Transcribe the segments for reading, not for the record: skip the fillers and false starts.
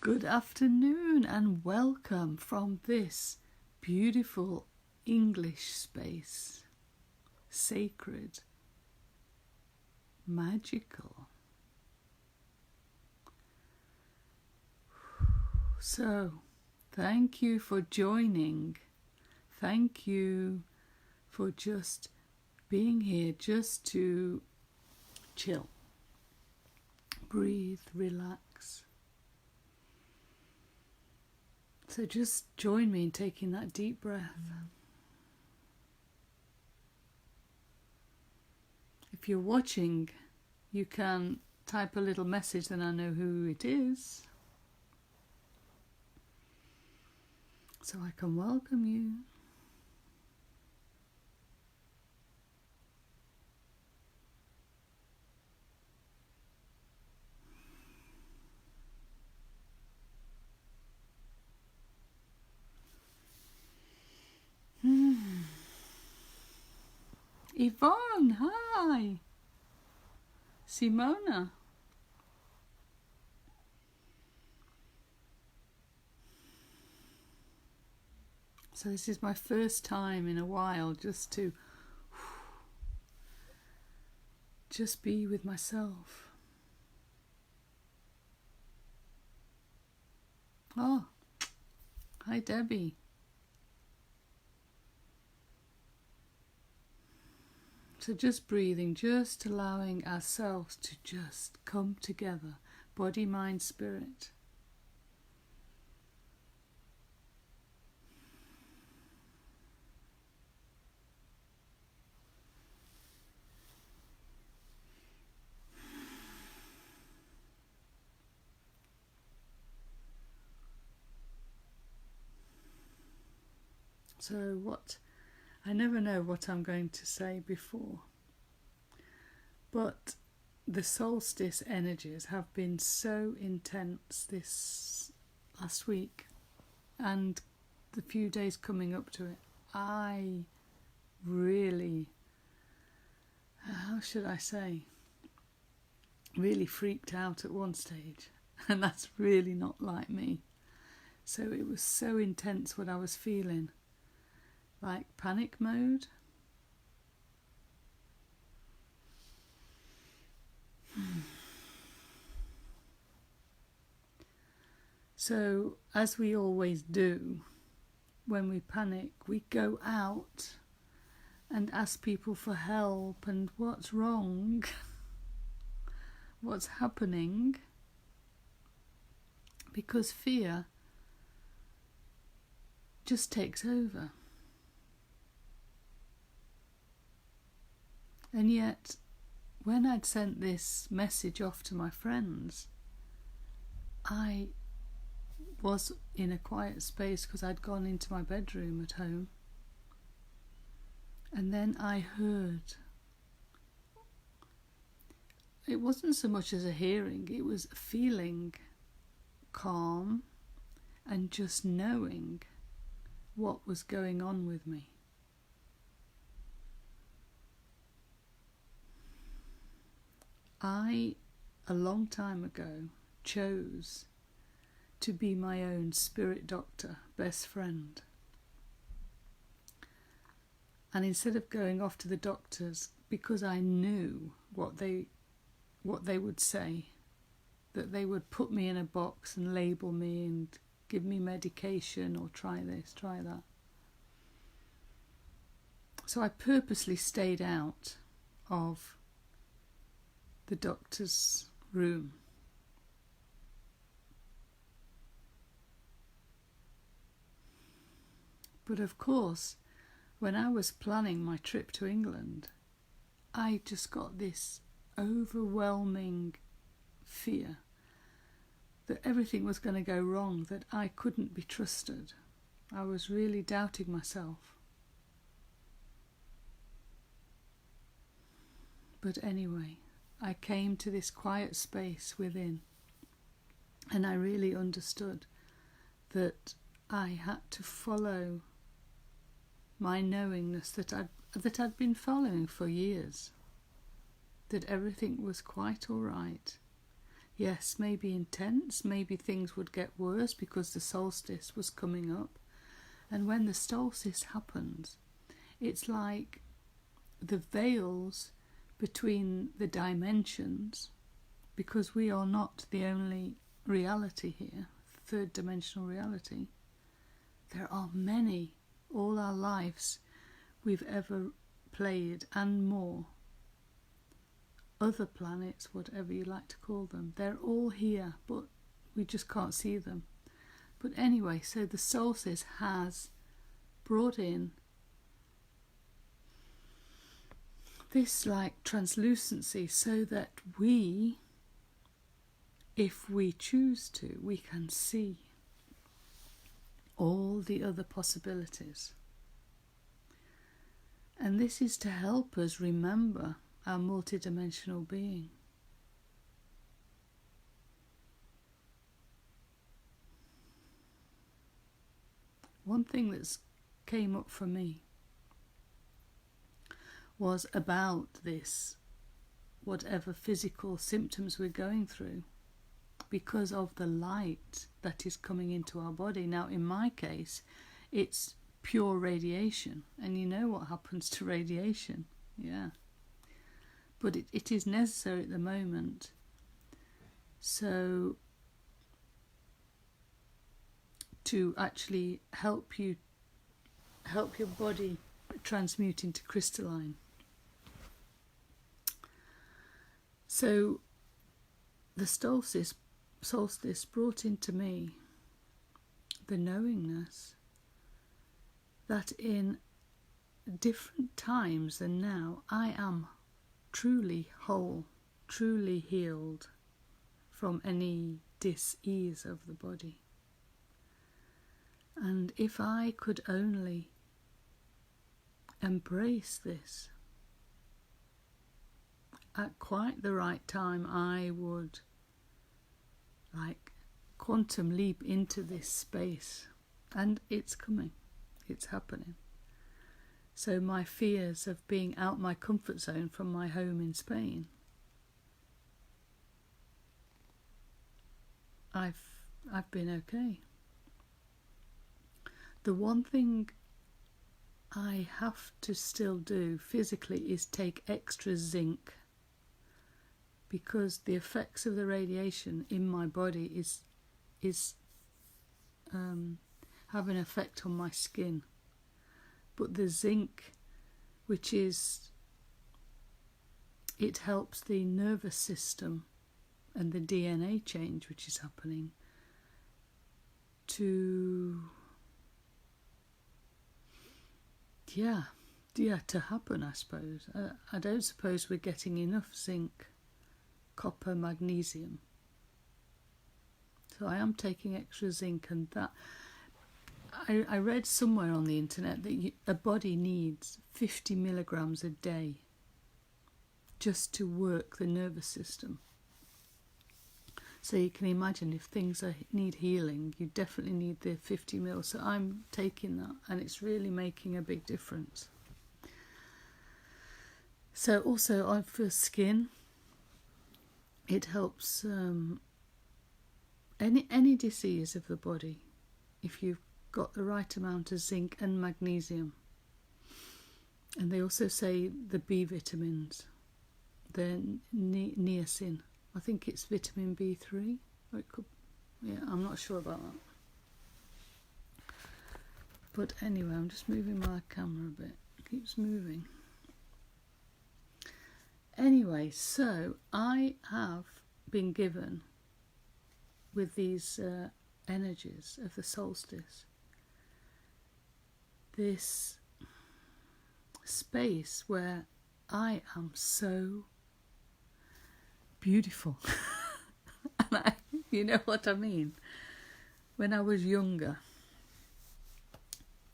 Good afternoon and welcome from this beautiful English space. Sacred, magical. So, thank you for joining. Thank you for just being here, just to chill, breathe, relax. So just join me in taking that deep breath. If you're watching, you can type a little message, then I know who it is. So I can welcome you. Yvonne, hi. Simona. So this is my first time in a while just to just be with myself. Oh, hi Debbie. So just breathing, just allowing ourselves to just come together, body, mind, spirit. So I never know what I'm going to say before, but the solstice energies have been so intense this last week and the few days coming up to it. I really, how should I say, really freaked out at one stage, and that's really not like me. So it was so intense what I was feeling. Like panic mode. So, as we always do, when we panic, we go out and ask people for help and what's wrong, what's happening, because fear just takes over. And yet, when I'd sent this message off to my friends, I was in a quiet space because I'd gone into my bedroom at home. And then I heard, it wasn't so much as a hearing, it was a feeling calm and just knowing what was going on with me. I, a long time ago, chose to be my own spirit doctor, best friend. And instead of going off to the doctors, because I knew what they would say, that they would put me in a box and label me and give me medication or try this, try that. So I purposely stayed out of the doctor's room. But of course, when I was planning my trip to England, I just got this overwhelming fear that everything was going to go wrong, that I couldn't be trusted. I was really doubting myself. But anyway, I came to this quiet space within, and I really understood that I had to follow my knowingness that I'd been following for years, that everything was quite all right. Yes, maybe intense, maybe things would get worse because the solstice was coming up. And when the solstice happens, it's like the veils between the dimensions, because we are not the only reality here, third dimensional reality. There are many, all our lives we've ever played and more. Other planets, whatever you like to call them, they're all here, but we just can't see them. But anyway, so the solstice has brought in this like translucency so that we, if we choose to, we can see all the other possibilities. And this is to help us remember our multidimensional being. One thing that came up for me was about this, whatever physical symptoms we're going through, because of the light that is coming into our body. Now, in my case, it's pure radiation, and you know what happens to radiation, yeah. But it is necessary at the moment. So, to actually help your body transmute into crystalline. So, the solstice brought into me the knowingness that in different times than now, I am truly whole, truly healed from any dis-ease of the body. And if I could only embrace this, at quite the right time, I would like quantum leap into this space. And it's coming, it's happening. So my fears of being out my comfort zone from my home in Spain, I've been okay. The one thing I have to still do physically is take extra zinc, because the effects of the radiation in my body is have an effect on my skin. But the zinc, which is, it helps the nervous system and the DNA change which is happening to to happen, I suppose. I don't suppose we're getting enough zinc, copper, magnesium. So I am taking extra zinc, and that I read somewhere on the internet that a body needs 50 milligrams a day just to work the nervous system. So you can imagine if things need healing, you definitely need the 50 mil. So I'm taking that, and it's really making a big difference. So also for skin, it helps any disease of the body if you've got the right amount of zinc and magnesium. And they also say the B vitamins, the niacin. I think it's vitamin B3. Or it could, I'm not sure about that. But anyway, I'm just moving my camera a bit. It keeps moving. Anyway, so I have been given, with these energies of the solstice, this space where I am so beautiful. And you know what I mean? When I was younger,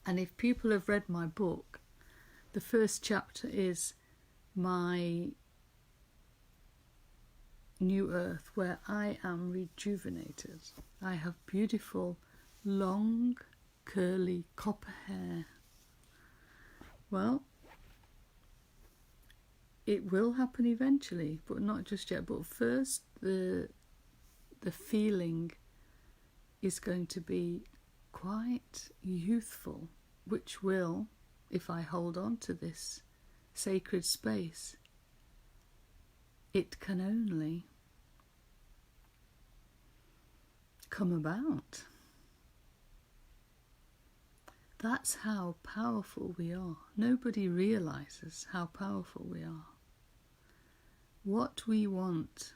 and if people have read my book, the first chapter is my new earth, where I am rejuvenated. I have beautiful, long, curly copper hair. Well, it will happen eventually, but not just yet. But first, the the feeling is going to be quite youthful, which will, if I hold on to this sacred space, it can only come about. That's how powerful we are. Nobody realizes how powerful we are. What we want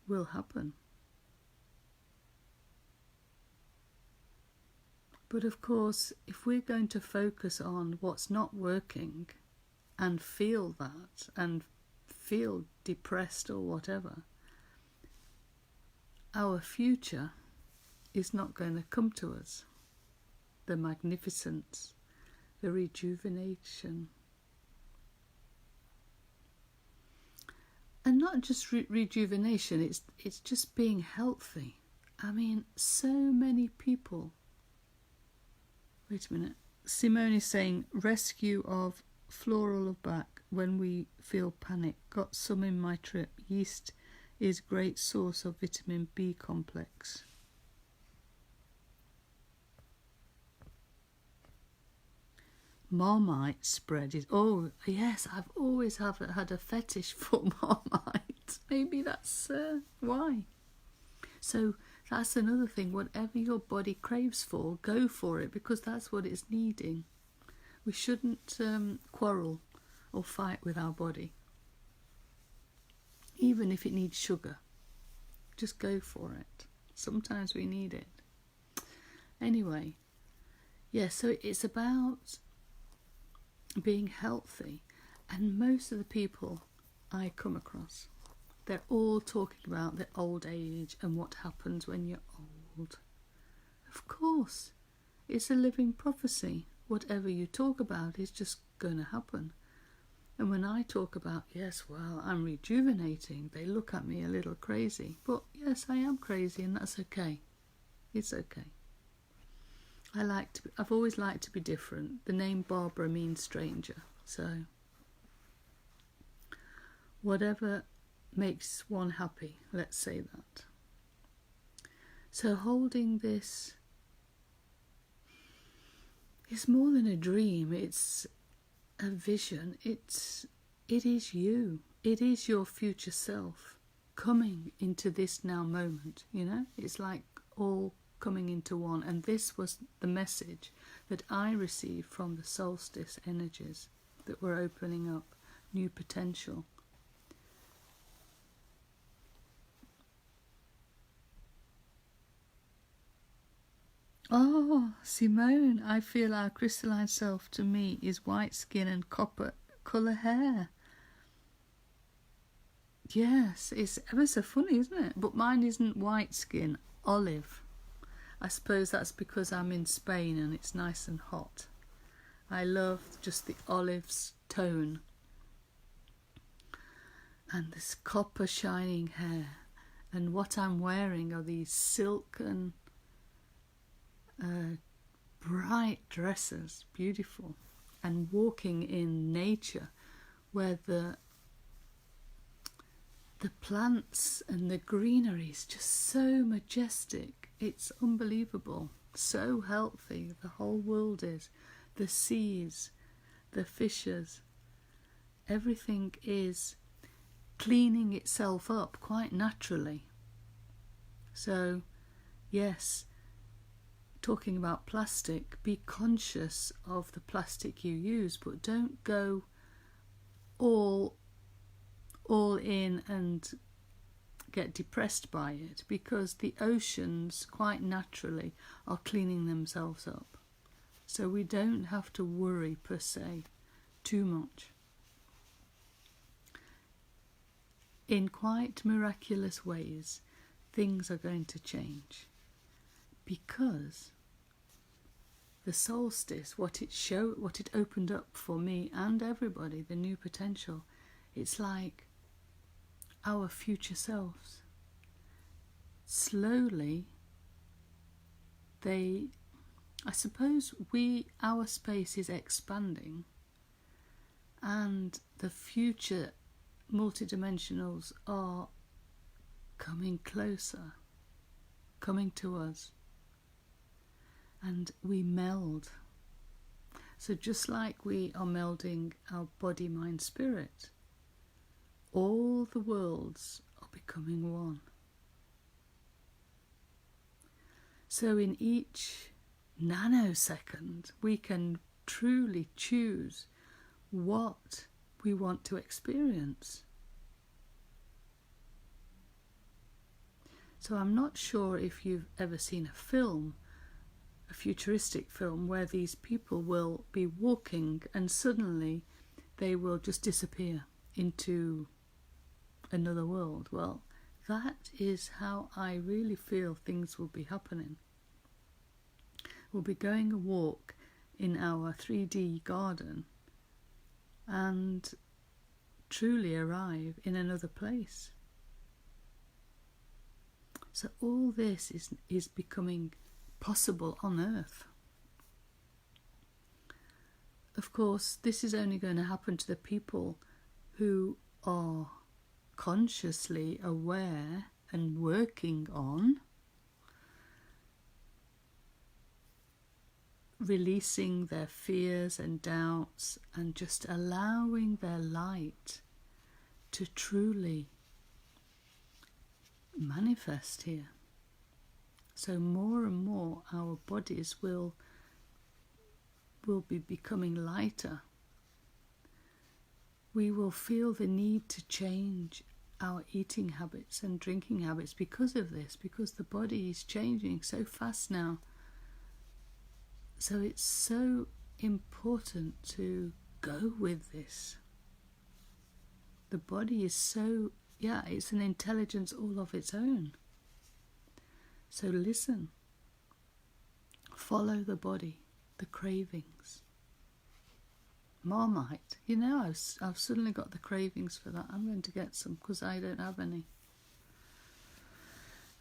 will happen. But of course, if we're going to focus on what's not working and feel that and feel depressed or whatever, our future is not going to come to us. The magnificence, the rejuvenation. And not just rejuvenation, it's just being healthy. I mean, so many people. Wait a minute. Simone is saying, rescue of floral of back when we feel panic. Got some in my trip. Yeast is great source of vitamin B complex. Marmite spread is, oh yes, I've always had a fetish for Marmite. Maybe that's why. So that's another thing. Whatever your body craves for, go for it, because that's what it's needing. We shouldn't quarrel or fight with our body. Even if it needs sugar, just go for it. Sometimes we need it. Anyway, yeah, so it's about being healthy, and most of the people I come across, they're all talking about the old age and what happens when you're old. Of course, it's a living prophecy. Whatever you talk about is just going to happen. And when I talk about, yes, well, I'm rejuvenating, they look at me a little crazy. But yes, I am crazy, and that's okay. It's okay. I've always liked to be different. The name Barbara means stranger. So whatever makes one happy, let's say that. So holding this is more than a dream. It's a vision. It is you. It is your future self coming into this now moment. You know, it's like all coming into one. And this was the message that I received from the solstice energies, that were opening up new potential. Oh, Simone, I feel our crystalline self to me is white skin and copper colour hair. Yes, it's ever so funny, isn't it? But mine isn't white skin, olive. I suppose that's because I'm in Spain and it's nice and hot. I love just the olive's tone. And this copper shining hair. And what I'm wearing are these silken bright dresses, beautiful, and walking in nature where the plants and the greenery is just so majestic. It's unbelievable, so healthy. The whole world is, the seas, the fishes, everything is cleaning itself up quite naturally. So yes, talking about plastic, be conscious of the plastic you use, but don't go all in and get depressed by it, because the oceans quite naturally are cleaning themselves up. So we don't have to worry per se too much. In quite miraculous ways, things are going to change, because the solstice, what it opened up for me and everybody, the new potential, it's like our future selves. Slowly, I suppose our space is expanding, and the future multidimensionals are coming closer, coming to us, and we meld. So just like we are melding our body, mind, spirit, all the worlds are becoming one. So in each nanosecond, we can truly choose what we want to experience. So I'm not sure if you've ever seen a film, a futuristic film, where these people will be walking and suddenly they will just disappear into another world. Well, that is how I really feel things will be happening. We'll be going a walk in our 3D garden and truly arrive in another place. So all this is becoming possible on Earth. Of course, this is only going to happen to the people who are consciously aware and working on releasing their fears and doubts and just allowing their light to truly manifest here. So more and more our bodies will be becoming lighter. We will feel the need to change our eating habits and drinking habits because of this, because the body is changing so fast now. So it's so important to go with this. The body is so, it's an intelligence all of its own. So listen, follow the body, the cravings. Marmite, I've suddenly got the cravings for that. I'm going to get some because I don't have any.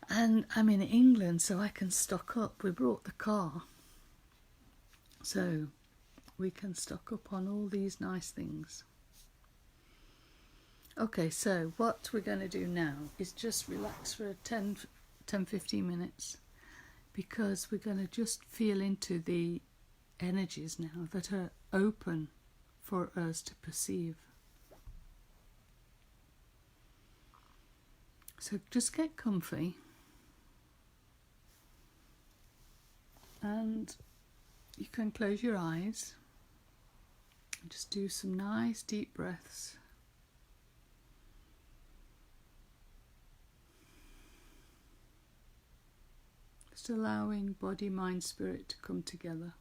And I'm in England, so I can stock up. We brought the car, so we can stock up on all these nice things. Okay, so what we're going to do now is just relax for 10-15 minutes, because we're going to just feel into the energies now that are open for us to perceive. So just get comfy and you can close your eyes and just do some nice deep breaths. Just allowing body, mind, spirit to come together.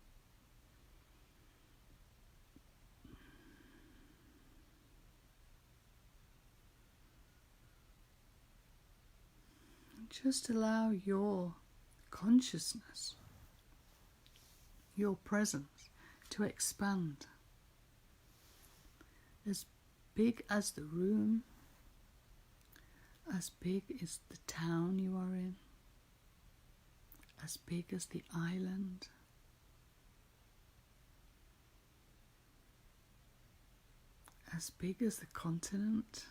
Just allow your consciousness, your presence, to expand. As big as the room, as big as the town you are in, as big as the island, as big as the continent,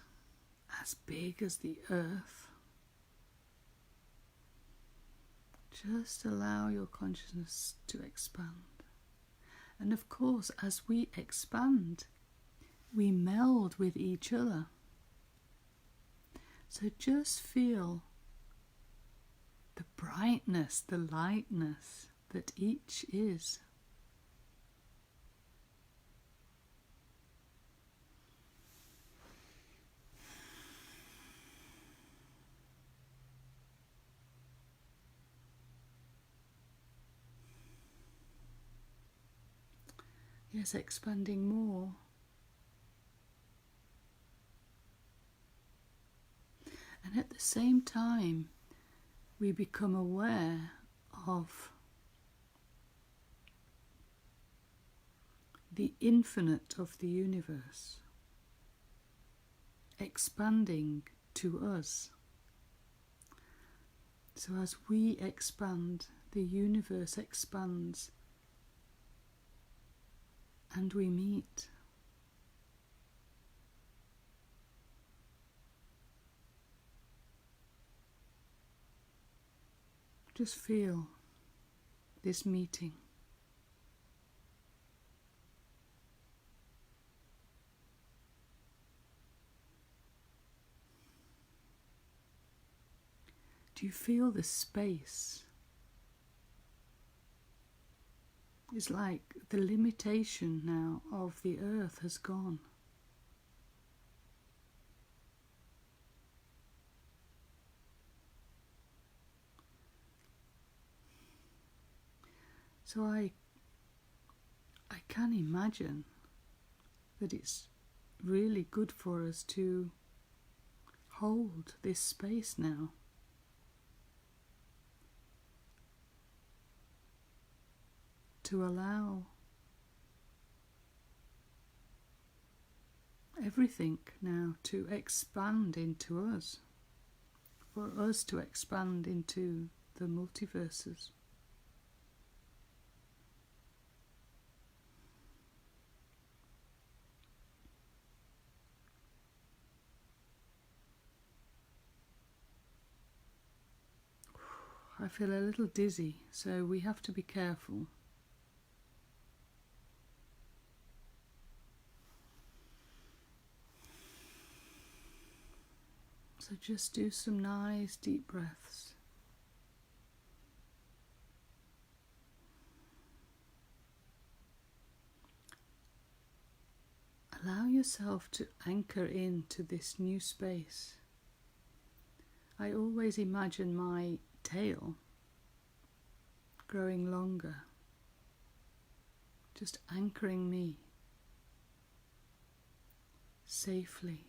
as big as the earth. Just allow your consciousness to expand. And of course, as we expand, we meld with each other. So just feel the brightness, the lightness that each is. Yes, expanding more. And at the same time, we become aware of the infinite of the universe expanding to us. So as we expand, the universe expands, and we meet. Just feel this meeting. Do you feel the space? It's like the limitation now of the earth has gone. So I can imagine that it's really good for us to hold this space now. To allow everything now to expand into us, for us to expand into the multiverses. I feel a little dizzy, so we have to be careful. So just do some nice deep breaths. Allow yourself to anchor into this new space. I always imagine my tail growing longer, just anchoring me safely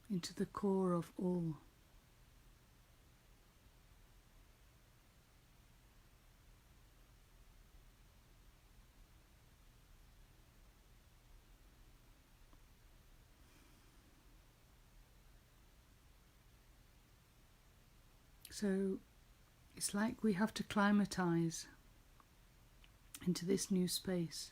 into the core of all. So it's like we have to climatize into this new space.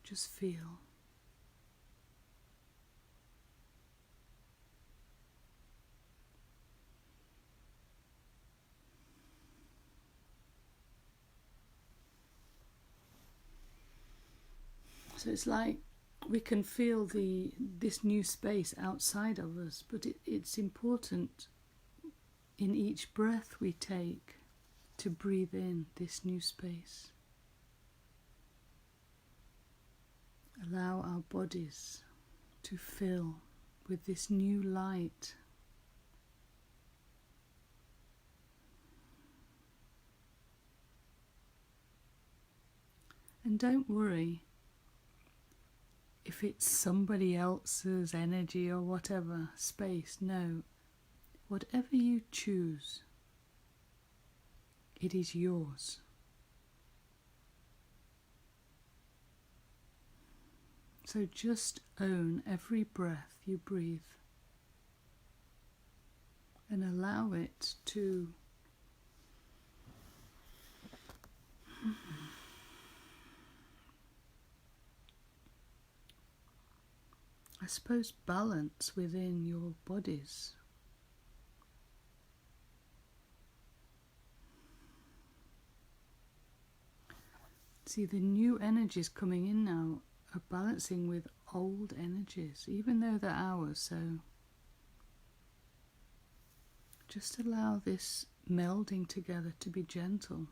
Just feel. So it's like we can feel this new space outside of us, but it's important in each breath we take to breathe in this new space. Allow our bodies to fill with this new light. And don't worry if it's somebody else's energy or whatever space. No, whatever you choose, it is yours. So just own every breath you breathe and allow it to I suppose balance within your bodies. See, the new energies coming in now are balancing with old energies, even though they're ours. So just allow this melding together to be gentle.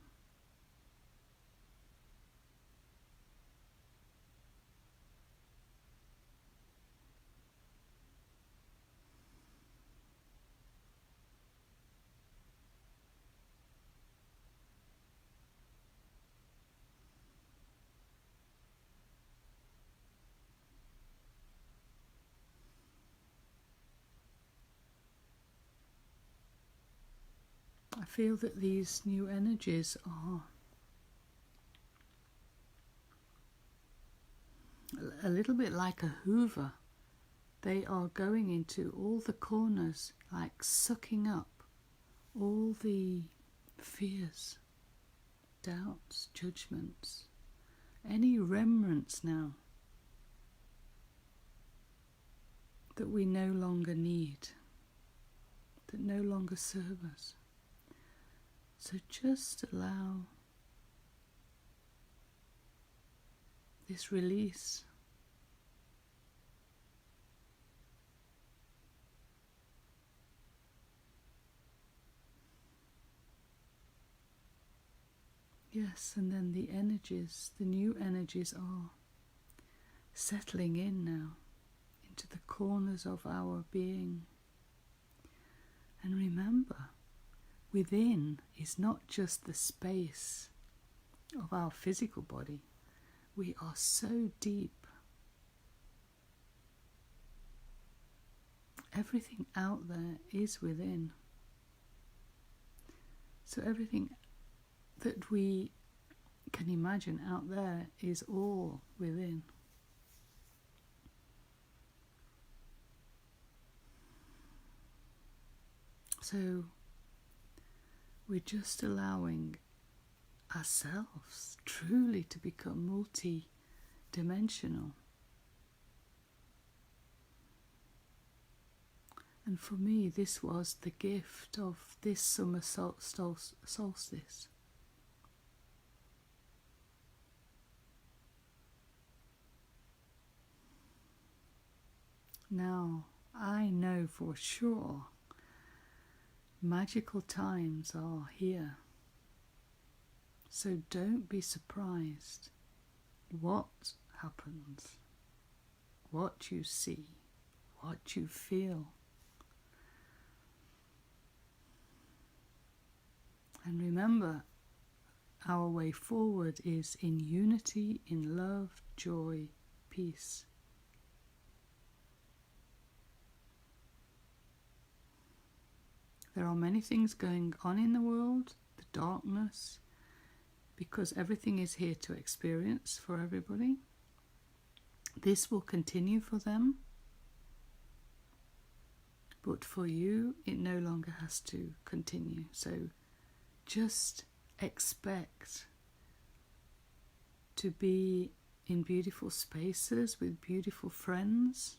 I feel that these new energies are a little bit like a hoover. They are going into all the corners, like sucking up all the fears, doubts, judgments, any remnants now that we no longer need, that no longer serve us. So just allow this release. Yes, and then the energies, the new energies are settling in now into the corners of our being. And remember, within is not just the space of our physical body. We are so deep. Everything out there is within. So everything that we can imagine out there is all within. So we're just allowing ourselves truly to become multi-dimensional. And for me, this was the gift of this summer solstice. Now, I know for sure magical times are here. So don't be surprised what happens, what you see, what you feel. And remember, our way forward is in unity, in love, joy, peace. There are many things going on in the world, the darkness, because everything is here to experience for everybody. This will continue for them, but for you, it no longer has to continue. So just expect to be in beautiful spaces with beautiful friends.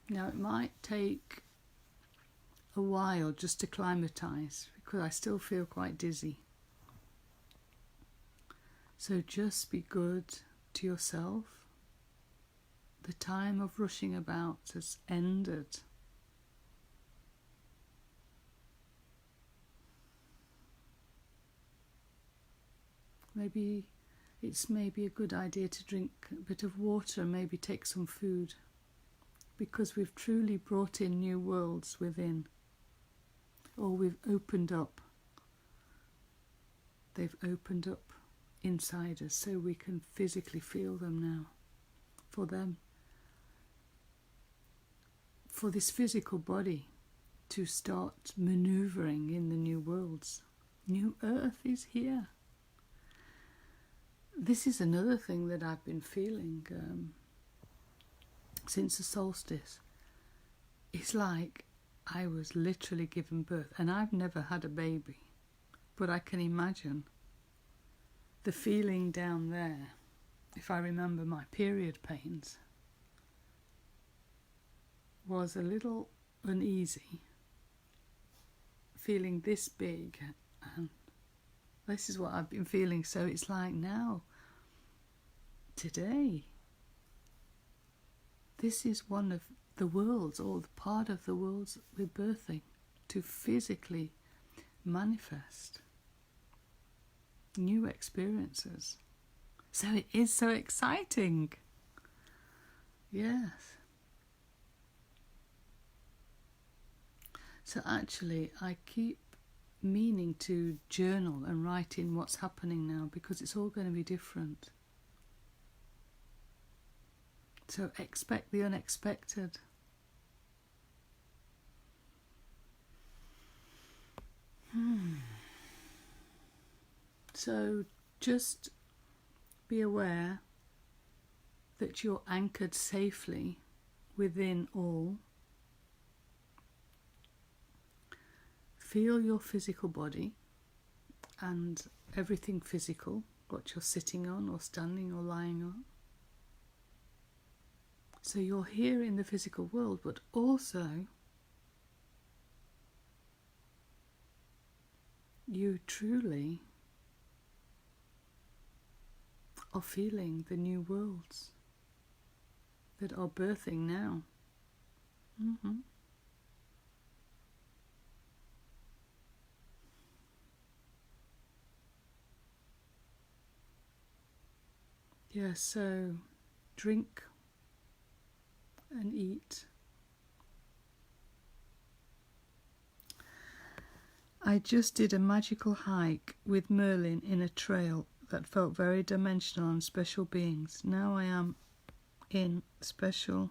Now, it might take a while just to acclimatise because I still feel quite dizzy. So just be good to yourself. The time of rushing about has ended. Maybe it's a good idea to drink a bit of water and maybe take some food, because we've truly brought in new worlds within, or we've opened up. They've opened up inside us so we can physically feel them now. For them, for this physical body to start manoeuvring in the new worlds. New Earth is here. This is another thing that I've been feeling since the solstice. It's like I was literally given birth, and I've never had a baby, but I can imagine the feeling down there, if I remember my period pains, was a little uneasy, feeling this big, and this is what I've been feeling. So it's like now, today, this is one of the worlds, or the part of the worlds we're birthing, to physically manifest new experiences. So it is so exciting. Yes. So actually, I keep meaning to journal and write in what's happening now, because it's all going to be different. So expect the unexpected. So just be aware that you're anchored safely within all. Feel your physical body and everything physical what you're sitting on or standing or lying on. So you're here in the physical world, but also you truly are feeling the new worlds that are birthing now. Yeah, so drink and eat. I just did a magical hike with Merlin in a trail that felt very dimensional and special beings. Now I am in special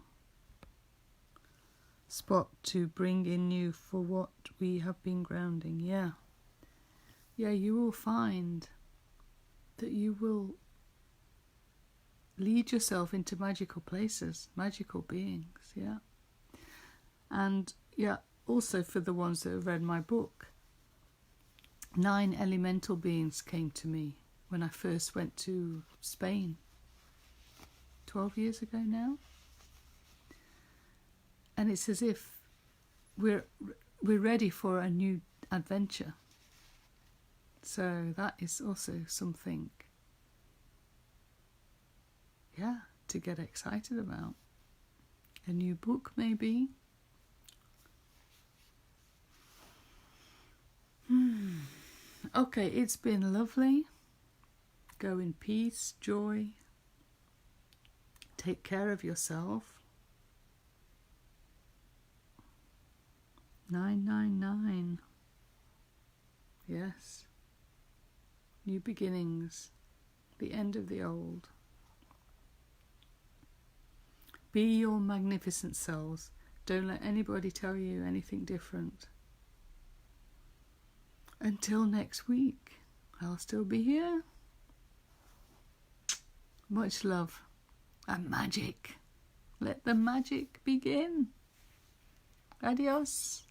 spot to bring in you for what we have been grounding. Yeah, you will find that you will lead yourself into magical places, magical beings. And also for the ones that have read my book, 9 elemental beings came to me when I first went to Spain 12 years ago now. And it's as if we're ready for a new adventure. So that is also something, to get excited about. A new book, maybe. Okay, it's been lovely. Go in peace, joy. Take care of yourself. 999. Yes. New beginnings. The end of the old. Be your magnificent selves. Don't let anybody tell you anything different. Until next week, I'll still be here. Much love and magic. Let the magic begin. Adios.